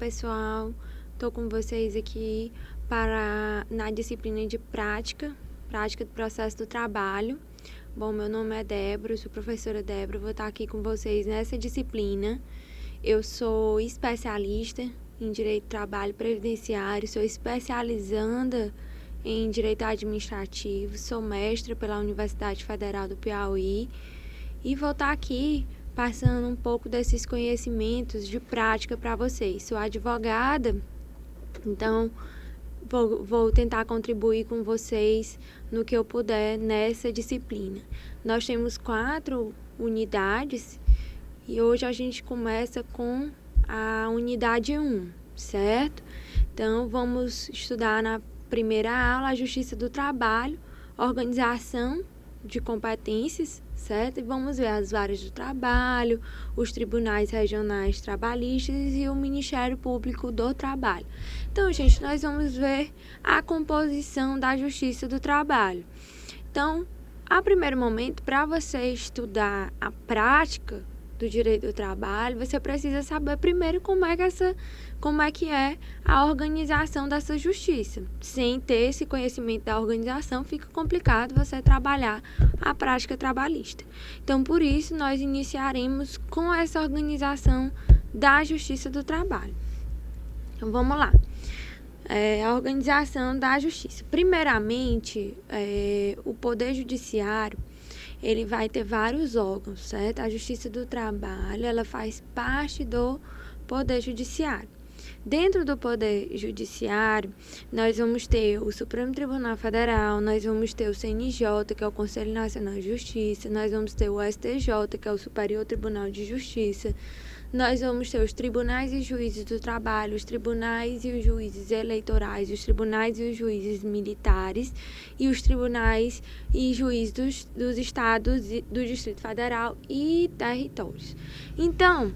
pessoal, estou com vocês aqui na disciplina de prática do processo do trabalho. Bom, meu nome é Débora, eu sou professora Débora, vou estar aqui com vocês nessa disciplina. Eu sou especialista em Direito do Trabalho Previdenciário, sou especializanda em Direito Administrativo, sou mestra pela Universidade Federal do Piauí e vou estar aqui passando um pouco desses conhecimentos de prática para vocês. Sou advogada, então vou tentar contribuir com vocês no que eu puder nessa disciplina. Nós temos 4 unidades e hoje a gente começa com a unidade 1, certo? Então, vamos estudar na primeira aula a Justiça do Trabalho, organização de competências, certo? E vamos ver as varas do trabalho, os tribunais regionais trabalhistas e o Ministério Público do Trabalho. Então, gente, nós vamos ver a composição da Justiça do Trabalho. Então, a primeiro momento, para você estudar a prática do direito do trabalho, você precisa saber primeiro como é que é a organização dessa justiça. Sem ter esse conhecimento da organização, fica complicado você trabalhar a prática trabalhista. Então, por isso, nós iniciaremos com essa organização da Justiça do Trabalho. Então, vamos lá. A organização da justiça. Primeiramente, o Poder Judiciário, ele vai ter vários órgãos, certo? A Justiça do Trabalho, ela faz parte do Poder Judiciário. Dentro do Poder Judiciário, nós vamos ter o Supremo Tribunal Federal, nós vamos ter o CNJ, que é o Conselho Nacional de Justiça, nós vamos ter o STJ, que é o Superior Tribunal de Justiça, nós vamos ter os tribunais e juízes do trabalho, os tribunais e os juízes eleitorais, os tribunais e os juízes militares e os tribunais e juízes dos estados, do Distrito Federal e territórios. Então,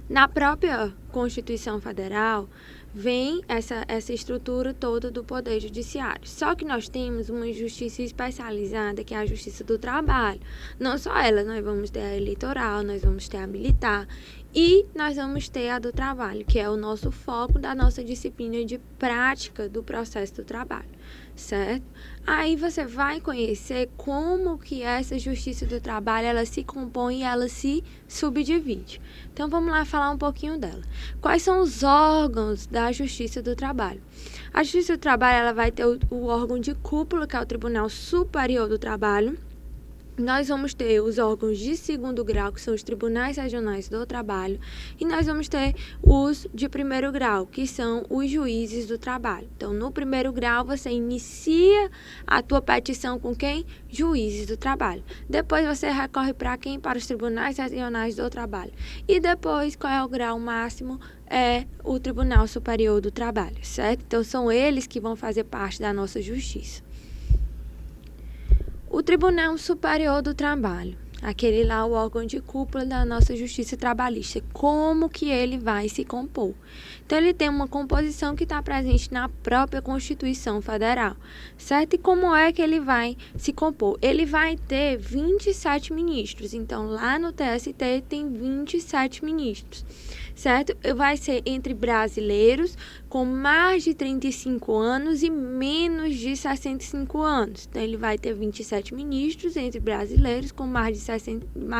na própria Constituição Federal, vem essa estrutura toda do Poder Judiciário. Só que nós temos uma justiça especializada, que é a Justiça do Trabalho. Não só ela, nós vamos ter a eleitoral, nós vamos ter a militar e nós vamos ter a do trabalho, que é o nosso foco da nossa disciplina de prática do processo do trabalho, certo? Aí você vai conhecer como que essa Justiça do Trabalho, ela se compõe e ela se subdivide. Então, vamos lá falar um pouquinho dela. Quais são os órgãos da Justiça do Trabalho? A Justiça do Trabalho, ela vai ter o órgão de cúpula, que é o Tribunal Superior do Trabalho. Nós vamos ter os órgãos de segundo grau, que são os tribunais regionais do trabalho, e nós vamos ter os de primeiro grau, que são os juízes do trabalho. Então, no primeiro grau, você inicia a tua petição com quem? Juízes do trabalho. Depois, você recorre para quem? Para os tribunais regionais do trabalho. E depois, qual é o grau máximo? É o Tribunal Superior do Trabalho, certo? Então, são eles que vão fazer parte da nossa justiça. O Tribunal Superior do Trabalho, aquele lá, o órgão de cúpula da nossa justiça trabalhista, como que ele vai se compor? Então, ele tem uma composição que está presente na própria Constituição Federal, certo? E como é que ele vai se compor? Ele vai ter 27 ministros, então, lá no TST tem 27 ministros, certo? Vai ser entre brasileiros com mais de 35 anos e menos de 65 anos. Então, ele vai ter 27 ministros entre brasileiros com mais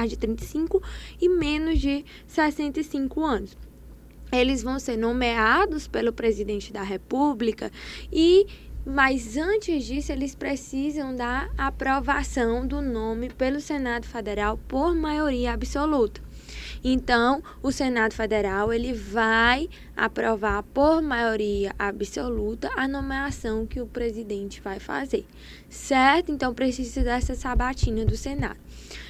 de 35 e menos de 65 anos. Eles vão ser nomeados pelo presidente da República mas antes disso, eles precisam da aprovação do nome pelo Senado Federal por maioria absoluta. Então, o Senado Federal, ele vai aprovar por maioria absoluta a nomeação que o presidente vai fazer, certo? Então, precisa dessa sabatina do Senado.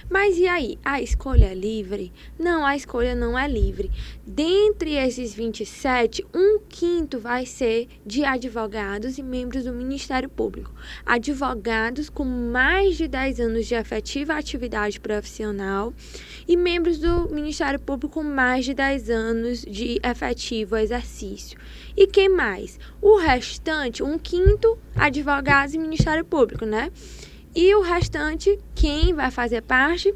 Mas e aí? A escolha é livre? Não, a escolha não é livre. Dentre esses 27, 1/5 vai ser de advogados e membros do Ministério Público. Advogados com mais de 10 anos de efetiva atividade profissional e membros do Ministério Público com mais de 10 anos de efetivo exercício. E quem mais? O restante, 1/5, advogados e Ministério Público, né? E o restante, quem vai fazer parte,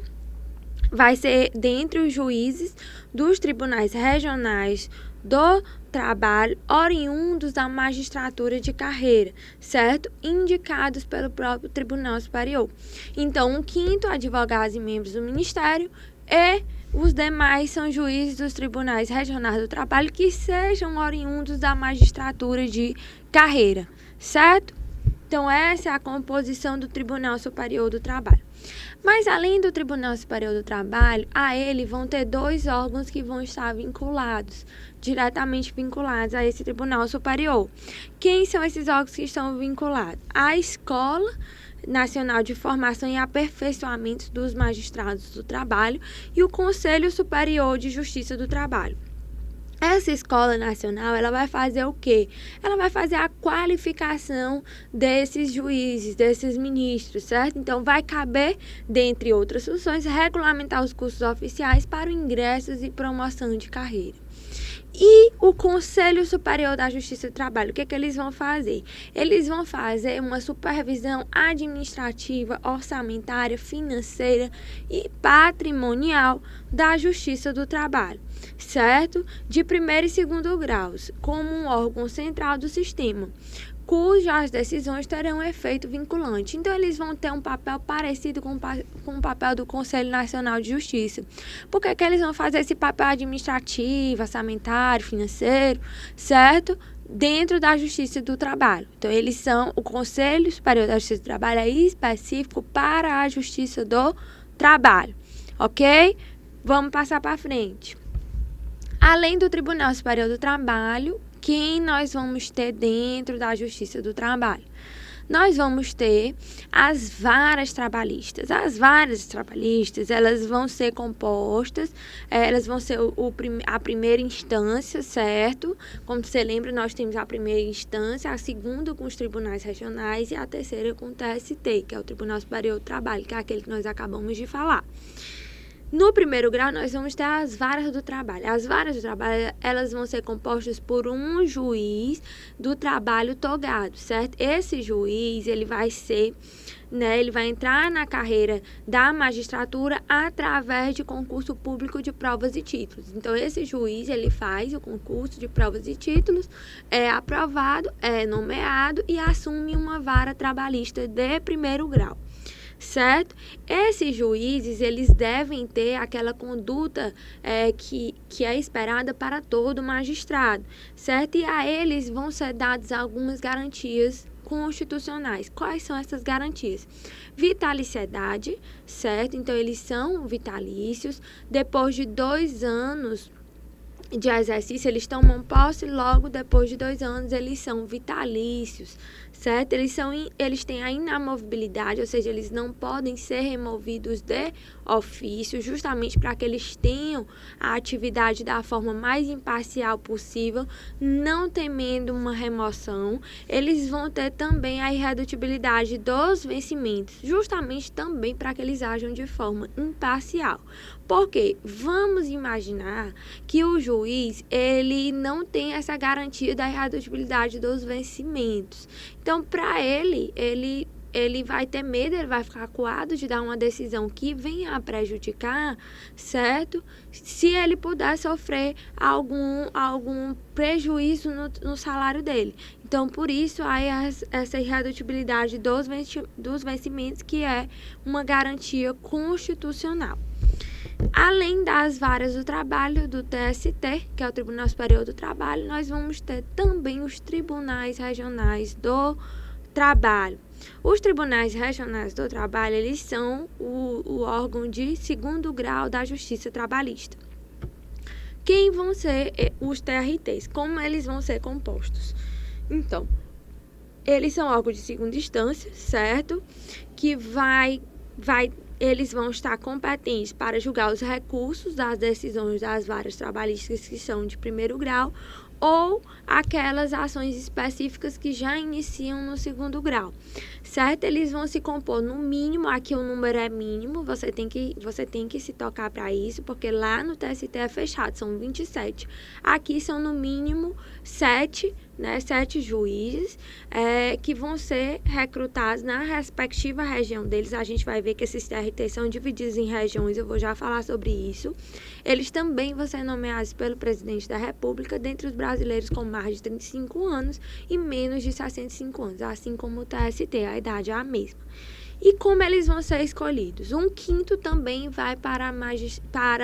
vai ser dentre os juízes dos tribunais regionais do Trabalho oriundos da magistratura de carreira, certo? Indicados pelo próprio Tribunal Superior. Então, 1/5 advogados e membros do Ministério e os demais são juízes dos tribunais regionais do trabalho que sejam oriundos da magistratura de carreira, certo? Então, essa é a composição do Tribunal Superior do Trabalho. Mas, além do Tribunal Superior do Trabalho, a ele vão ter 2 órgãos que vão estar vinculados, diretamente vinculados a esse Tribunal Superior. Quem são esses órgãos que estão vinculados? A Escola Nacional de Formação e Aperfeiçoamento dos Magistrados do Trabalho e o Conselho Superior de Justiça do Trabalho. Essa escola nacional, ela vai fazer o quê? Ela vai fazer a qualificação desses juízes, desses ministros, certo? Então, vai caber, dentre outras funções, regulamentar os cursos oficiais para o ingressos e promoção de carreira. E o Conselho Superior da Justiça do Trabalho, o que eles vão fazer? Eles vão fazer uma supervisão administrativa, orçamentária, financeira e patrimonial da Justiça do Trabalho, certo? De 1º e 2º graus, como um órgão central do sistema, cujas decisões terão efeito vinculante. Então, eles vão ter um papel parecido com o papel do Conselho Nacional de Justiça. Por que eles vão fazer esse papel administrativo, orçamentário, financeiro, certo? Dentro da Justiça do Trabalho. Então, eles são o Conselho Superior da Justiça do Trabalho é específico para a Justiça do Trabalho, ok? Vamos passar para frente. Além do Tribunal Superior do Trabalho, quem nós vamos ter dentro da Justiça do Trabalho? Nós vamos ter as varas trabalhistas. As varas trabalhistas, elas vão ser compostas, elas vão ser a primeira instância, certo? Como você lembra, nós temos a primeira instância, a segunda com os tribunais regionais e a terceira com o TST, que é o Tribunal Superior do Trabalho, que é aquele que nós acabamos de falar. No 1º grau, nós vamos ter as varas do trabalho. As varas do trabalho, elas vão ser compostas por um juiz do trabalho togado, certo? Esse juiz, ele vai ser, ele vai entrar na carreira da magistratura através de concurso público de provas e títulos. Então, esse juiz, ele faz o concurso de provas e títulos, é aprovado, é nomeado e assume uma vara trabalhista de 1º grau. Certo? Esses juízes, eles devem ter aquela conduta que é esperada para todo magistrado, certo? E a eles vão ser dadas algumas garantias constitucionais. Quais são essas garantias? Vitaliciedade, certo? Então, eles são vitalícios. Depois de 2 anos de exercício, eles tomam posse, logo depois de 2 anos eles são vitalícios, certo? Eles têm a inamovibilidade, ou seja, eles não podem ser removidos de ofício, justamente para que eles tenham a atividade da forma mais imparcial possível, não temendo uma remoção. Eles vão ter também a irredutibilidade dos vencimentos, justamente também para que eles ajam de forma imparcial. Porque vamos imaginar que o juiz, ele não tem essa garantia da irredutibilidade dos vencimentos. Então, para ele vai ter medo, ele vai ficar acuado de dar uma decisão que venha a prejudicar, certo? Se ele puder sofrer algum prejuízo no salário dele. Então, por isso, há essa irredutibilidade dos vencimentos, que é uma garantia constitucional. Além das varas do trabalho do TST, que é o Tribunal Superior do Trabalho, nós vamos ter também os tribunais regionais do trabalho. Os tribunais regionais do trabalho, eles são o órgão de 2º grau da Justiça Trabalhista. Quem vão ser os TRTs? Como eles vão ser compostos? Então, eles são órgãos de 2ª instância, certo? Que eles vão estar competentes para julgar os recursos das decisões das varas trabalhistas que são de 1º grau ou aquelas ações específicas que já iniciam no segundo grau, certo? Eles vão se compor no mínimo, aqui o número é mínimo, você tem que se tocar para isso, porque lá no TST é fechado, são 27. Aqui são no mínimo 7, né, 7 juízes que vão ser recrutados na respectiva região deles. A gente vai ver que esses TRTs são divididos em regiões, eu vou já falar sobre isso. Eles também vão ser nomeados pelo presidente da República dentre os brasileiros com mais de 35 anos e menos de 65 anos, assim como o TST, a idade é a mesma. E como eles vão ser escolhidos? 1/5 também vai para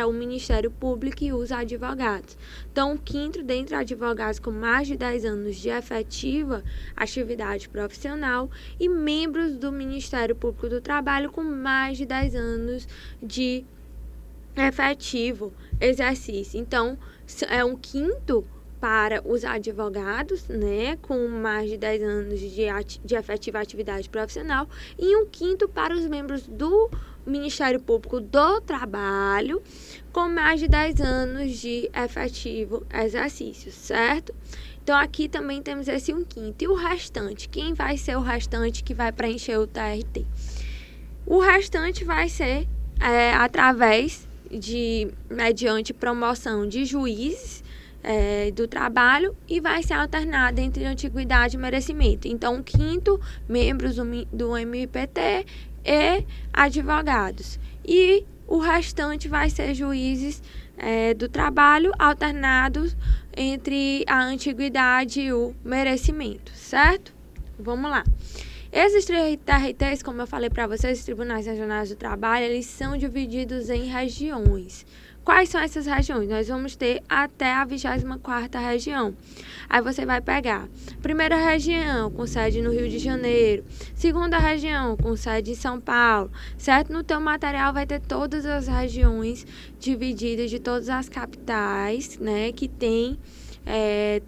o Ministério Público e os advogados. Então, 1/5 dentre advogados com mais de 10 anos de efetiva atividade profissional e membros do Ministério Público do Trabalho com mais de 10 anos de efetivo exercício. Então, é 1/5 para os advogados, né, com mais de 10 anos de efetiva atividade profissional e 1/5 para os membros do Ministério Público do Trabalho com mais de 10 anos de efetivo exercício, certo? Então, aqui também temos esse 1/5. E o restante? Quem vai ser o restante que vai preencher o TRT? O restante vai ser mediante promoção de juízes do trabalho e vai ser alternado entre antiguidade e merecimento. Então, 1/5 membros do MPT e advogados. E o restante vai ser juízes do trabalho alternados entre a antiguidade e o merecimento, certo? Vamos lá. Esses TRTs, como eu falei para vocês, os Tribunais Regionais do Trabalho, eles são divididos em regiões. Quais são essas regiões? Nós vamos ter até a 24ª região. Aí você vai pegar primeira região, com sede no Rio de Janeiro. Segunda região, com sede em São Paulo. Certo? No teu material vai ter todas as regiões divididas de todas as capitais, né, que tem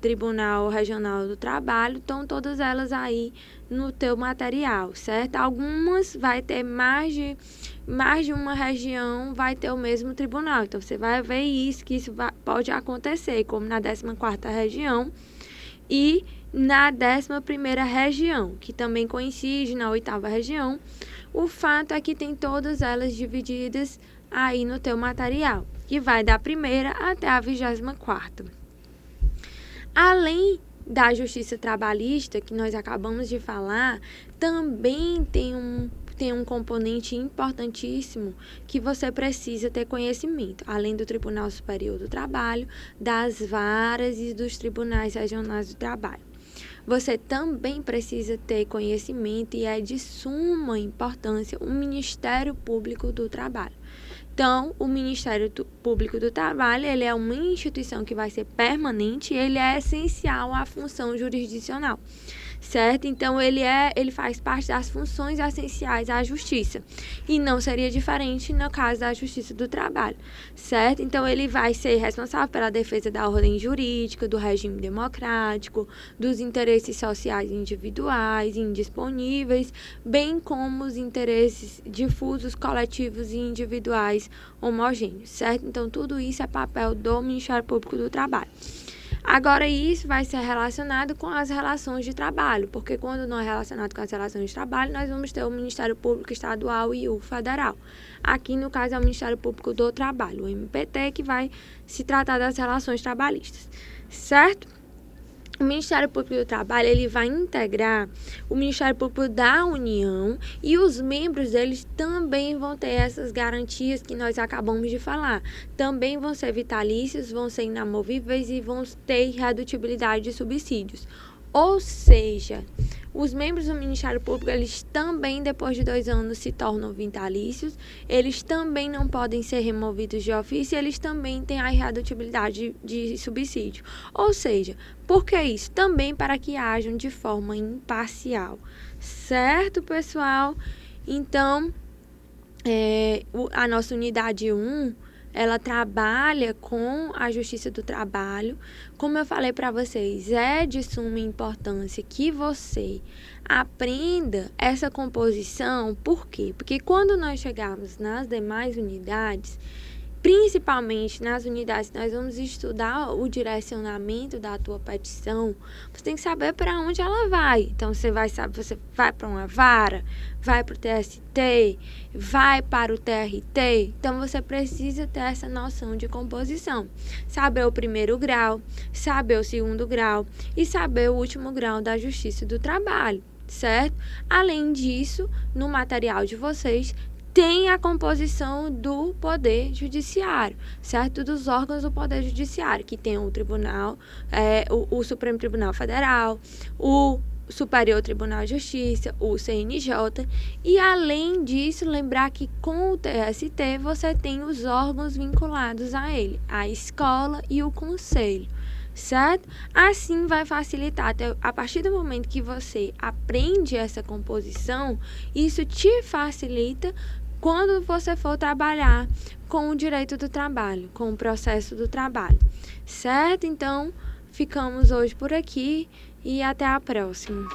Tribunal Regional do Trabalho. Então, todas elas aí no teu material, certo? Algumas vai ter mais de uma região vai ter o mesmo tribunal. Então, você vai ver que isso pode acontecer, como na 14ª região e na 11ª região, que também coincide na 8ª região. O fato é que tem todas elas divididas aí no teu material, que vai da primeira até a 24ª. Além da justiça trabalhista, que nós acabamos de falar, também tem um componente importantíssimo que você precisa ter conhecimento, além do Tribunal Superior do Trabalho, das varas e dos tribunais regionais do trabalho. Você também precisa ter conhecimento e é de suma importância o Ministério Público do Trabalho. Então, o Ministério Público do Trabalho, ele é uma instituição que vai ser permanente e ele é essencial à função jurisdicional, certo? Então, ele faz parte das funções essenciais à justiça e não seria diferente no caso da Justiça do Trabalho, certo? Então, ele vai ser responsável pela defesa da ordem jurídica, do regime democrático, dos interesses sociais individuais e indisponíveis, bem como os interesses difusos, coletivos e individuais homogêneos, certo? Então, tudo isso é papel do Ministério Público do Trabalho. Agora, isso vai ser relacionado com as relações de trabalho, porque quando não é relacionado com as relações de trabalho, nós vamos ter o Ministério Público Estadual e o Federal. Aqui, no caso, é o Ministério Público do Trabalho, o MPT, que vai se tratar das relações trabalhistas, certo? O Ministério Público do Trabalho, ele vai integrar o Ministério Público da União e os membros deles também vão ter essas garantias que nós acabamos de falar. Também vão ser vitalícios, vão ser inamovíveis e vão ter irredutibilidade de subsídios. Ou seja, os membros do Ministério Público, eles também, depois de 2 anos, se tornam vitalícios, eles também não podem ser removidos de ofício e eles também têm a irredutibilidade de subsídio. Ou seja, por que isso? Também para que ajam de forma imparcial. Certo, pessoal? Então, a nossa unidade 1, ela trabalha com a Justiça do Trabalho. Como eu falei para vocês, é de suma importância que você aprenda essa composição. Por quê? Porque quando nós chegarmos nas demais unidades, principalmente nas unidades, nós vamos estudar o direcionamento da tua petição. Você tem que saber para onde ela vai. Então, você vai para uma vara, vai para o TST, vai para o TRT. Então, você precisa ter essa noção de composição. Saber o primeiro grau, saber o segundo grau e saber o último grau da Justiça do Trabalho, certo? Além disso, no material de vocês, tem a composição do Poder Judiciário, certo? Dos órgãos do Poder Judiciário, que tem o Tribunal, o Supremo Tribunal Federal, o Superior Tribunal de Justiça, o CNJ, e além disso, lembrar que com o TST você tem os órgãos vinculados a ele, a escola e o conselho, certo? Assim vai facilitar, a partir do momento que você aprende essa composição, isso te facilita quando você for trabalhar com o direito do trabalho, com o processo do trabalho, certo? Então, ficamos hoje por aqui e até a próxima.